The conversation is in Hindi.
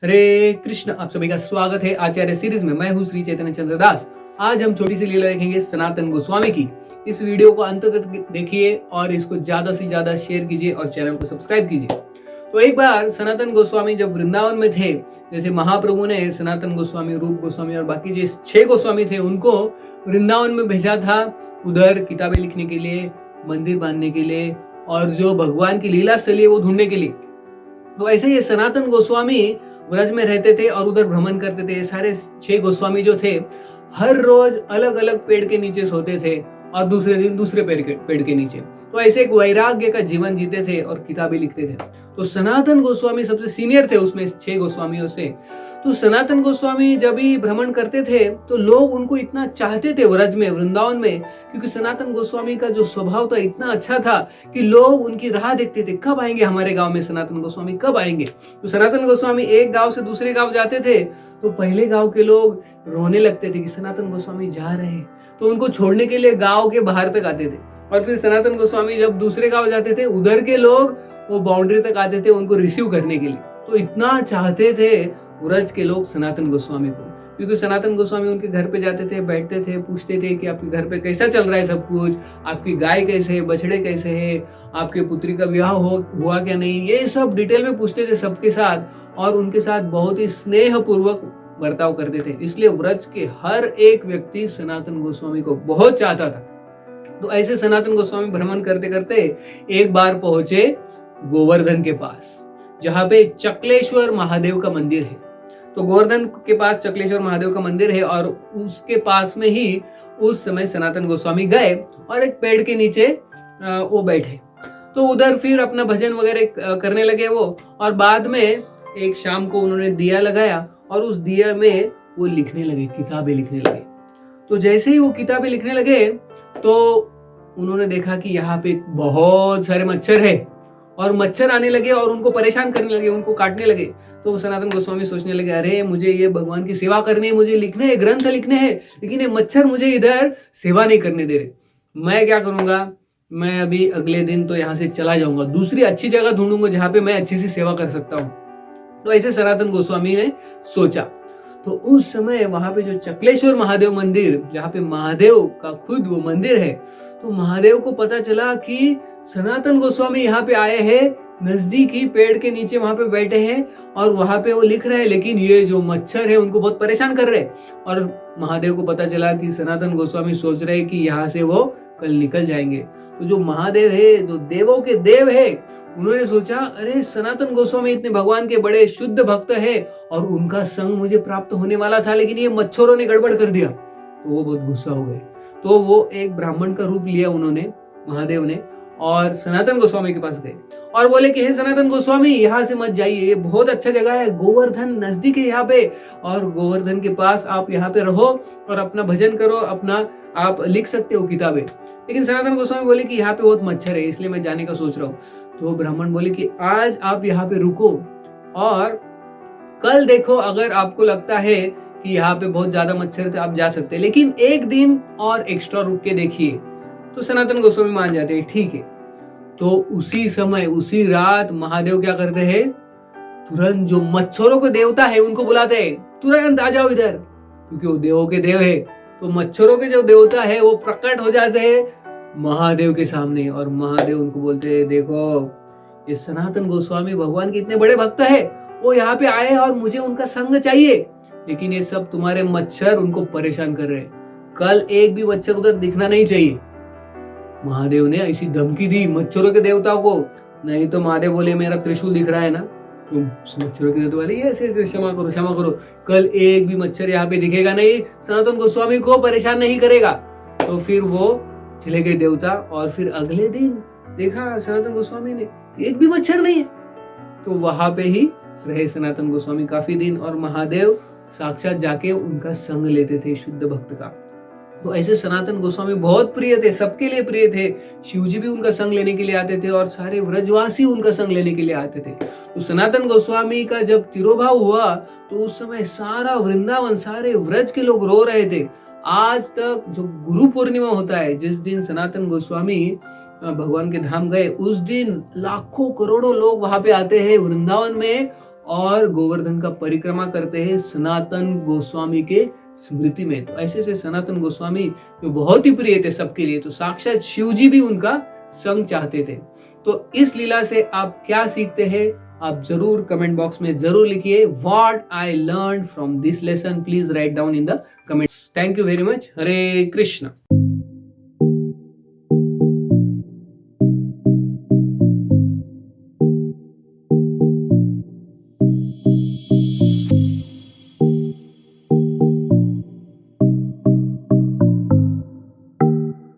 हरे कृष्ण। आप सभी का स्वागत है आचार्य सीरीज में। मैं हूं श्री चैतन्य चंद्र दास। आज हम छोटी सी लीला देखेंगे सनातन गोस्वामी की। इस वीडियो को अंत तक देखिए और इसको ज्यादा से ज्यादा शेयर कीजिए और चैनल को सब्सक्राइब कीजिए। तो एक बार सनातन गोस्वामी जब वृंदावन में थे, जैसे महाप्रभु ने सनातन गोस्वामी, रूप गोस्वामी और बाकी जो 6 गोस्वामी थे उनको वृंदावन में भेजा था, उधर किताबें लिखने के लिए, मंदिर बांधने के लिए और जो भगवान की लीला स्थली है वो ढूंढने के लिए। तो ऐसे ही सनातन गोस्वामी व्रज में रहते थे और उधर भ्रमण करते थे। सारे 6 गोस्वामी जो थे हर रोज अलग अलग पेड़ के नीचे सोते थे और दूसरे दिन दूसरे पेड़ के नीचे। तो ऐसे एक वैराग्य का जीवन जीते थे और किताबें लिखते थे। तो सनातन गोस्वामी सबसे सीनियर थे उसमें 6 गोस्वामियों से। तो सनातन गोस्वामी जब भी भ्रमण करते थे तो लोग उनको इतना चाहते थे व्रज में, वृंदावन में, क्योंकि सनातन गोस्वामी का जो स्वभाव था इतना अच्छा था कि लोग उनकी राह देखते थे, कब आएंगे हमारे गांव में सनातन गोस्वामी, कब आएंगे। तो सनातन गोस्वामी एक गांव से दूसरे गांव जाते थे तो पहले गांव के लोग रोने लगते थे कि सनातन गोस्वामी जा रहे हैं, तो उनको छोड़ने के लिए गांव के बाहर तक आते थे। और फिर सनातन गोस्वामी जब दूसरे गांव जाते थे उधर के लोग वो बाउंड्री तक आते थे उनको रिसीव करने के लिए। तो इतना चाहते थे व्रज के लोग सनातन गोस्वामी को, क्योंकि सनातन गोस्वामी उनके घर पे जाते थे, बैठते थे, पूछते थे कि आपके घर पे कैसा चल रहा है सब कुछ, आपकी गाय कैसे है, बछड़े कैसे है, आपके पुत्री का विवाह हुआ क्या नहीं, ये सब डिटेल में पूछते थे सबके साथ और उनके साथ बहुत ही स्नेह पूर्वक बर्ताव करते थे। इसलिए व्रज के हर एक व्यक्ति सनातन गोस्वामी को बहुत चाहता था। तो ऐसे सनातन गोस्वामी भ्रमण करते करते एक बार पहुंचे गोवर्धन के पास, जहां पे चक्लेश्वर महादेव का मंदिर है। तो गोवर्धन के पास चक्लेश्वर महादेव का मंदिर है और उसके पास में ही उस समय सनातन गोस्वामी गए और एक पेड़ के नीचे वो बैठे। तो उधर फिर अपना भजन वगैरह करने लगे वो, और बाद में एक शाम को उन्होंने दिया लगाया और उस दिया में वो लिखने लगे, किताबें लिखने लगे। तो जैसे ही वो किताबें लिखने लगे तो उन्होंने देखा कि यहाँ पे बहुत सारे मच्छर है और मच्छर आने लगे और उनको परेशान करने लगे, उनको काटने लगे। तो सनातन गोस्वामी सोचने लगे, अरे मुझे ये भगवान की सेवा करनी है, मुझे लिखने हैं, ग्रंथ लिखने हैं, लेकिन ये मच्छर मुझे इधर सेवा नहीं करने दे रहे। मैं क्या करूंगा, मैं अभी अगले दिन तो यहाँ से चला जाऊंगा, दूसरी अच्छी जगह ढूंढूंगा जहाँ पे मैं अच्छी सी सेवा कर सकता हूँ। तो ऐसे सनातन गोस्वामी ने सोचा। तो उस समय वहां पे जो चक्लेश्वर महादेव मंदिर, जहाँ पे महादेव का खुद वो मंदिर है, तो महादेव को पता चला कि सनातन गोस्वामी यहाँ पे आए हैं, नजदीक ही पेड़ के नीचे वहां पे बैठे हैं और वहां पे वो लिख रहे हैं, लेकिन ये जो मच्छर है उनको बहुत परेशान कर रहे हैं। और महादेव को पता चला कि सनातन गोस्वामी सोच रहे हैं कि यहाँ से वो कल निकल जाएंगे। तो जो महादेव है, जो देवों के देव है, उन्होंने सोचा, अरे सनातन गोस्वामी इतने भगवान के बड़े शुद्ध भक्त है और उनका संग मुझे प्राप्त होने वाला था, लेकिन ये मच्छरों ने गड़बड़ कर दिया। तो वो बहुत गुस्सा हो गए। तो वो एक ब्राह्मण का रूप लिया उन्होंने, महादेव ने, और सनातन गोस्वामी के पास गए और बोले कि हे सनातन गोस्वामी, यहाँ से मत जाइए, ये बहुत अच्छा जगह है, गोवर्धन नजदीक है यहाँ पे, और गोवर्धन के पास आप यहाँ पे रहो और अपना भजन करो, अपना आप लिख सकते हो किताबें। लेकिन सनातन गोस्वामी बोले कि यहाँ पे बहुत मच्छर है, इसलिए मैं जाने का सोच रहा हूँ। तो ब्राह्मण बोले कि आज आप यहाँ पे रुको और कल देखो, अगर आपको लगता है कि यहाँ पे बहुत ज्यादा मच्छर थे आप जा सकते हैं, लेकिन एक दिन और एक्स्ट्रा रुक के देखिए। तो सनातन गोस्वामी मान जाते हैं, ठीक है। तो उसी समय, उसी रात महादेव क्या करते हैं, तुरंत जो मच्छरों के देवता है उनको बुलाते हैं, तुरंत आ जाओ इधर, क्योंकि वो देवों के देव है। तो मच्छरों के जो देवता है वो प्रकट हो जाते हैं महादेव के सामने और महादेव उनको बोलते हैं, देखो ये सनातन गोस्वामी भगवान के इतने बड़े भक्त है, वो यहाँ पे आए और मुझे उनका संग चाहिए, लेकिन ये सब तुम्हारे मच्छर उनको परेशान कर रहे हैं, कल एक भी मच्छर उधर दिखना नहीं चाहिए। महादेव ने ऐसी धमकी दी मच्छरों के देवताओं को। नहीं तो महादेव बोले, मेरा त्रिशूल दिख रहा है ना, तो मच्छरों के देवता बोले, ये क्षमा करो, क्षमा करो, कल एक भी मच्छर यहाँ पे दिखेगा नहीं, सनातन गोस्वामी को परेशान नहीं करेगा। तो फिर वो चले गए देवता और फिर अगले दिन देखा सनातन गोस्वामी ने एक भी मच्छर नहीं है। तो वहां पे ही रहे सनातन गोस्वामी काफी दिन और महादेव साक्षात जाके उनका संग लेते थे, शुद्ध भक्त का। तो ऐसे सनातन गोस्वामी बहुत प्रिय थे, सबके लिए प्रिय थे। शिवजी भी उनका संग लेने के लिए आते थे और सारे व्रजवासी उनका संग लेने के लिए आते थे। तो सनातन गोस्वामी का जब तिरोभाव हुआ तो उस समय सारा वृंदावन, सारे व्रज के लोग रो रहे थे। आज तक जो गुरु पूर्णिमा होता है, जिस दिन सनातन गोस्वामी भगवान के धाम गए, उस दिन लाखों करोड़ों लोग वहां पे आते हैं वृंदावन में और गोवर्धन का परिक्रमा करते हैं सनातन गोस्वामी के स्मृति में। तो ऐसे से सनातन गोस्वामी जो बहुत ही प्रिय थे सबके लिए, तो साक्षात शिव जी भी उनका संग चाहते थे। तो इस लीला से आप क्या सीखते हैं, आप जरूर कमेंट बॉक्स में जरूर लिखिए। What I learn from this lesson, please write down in the comments. Thank you very much. Hare Krishna.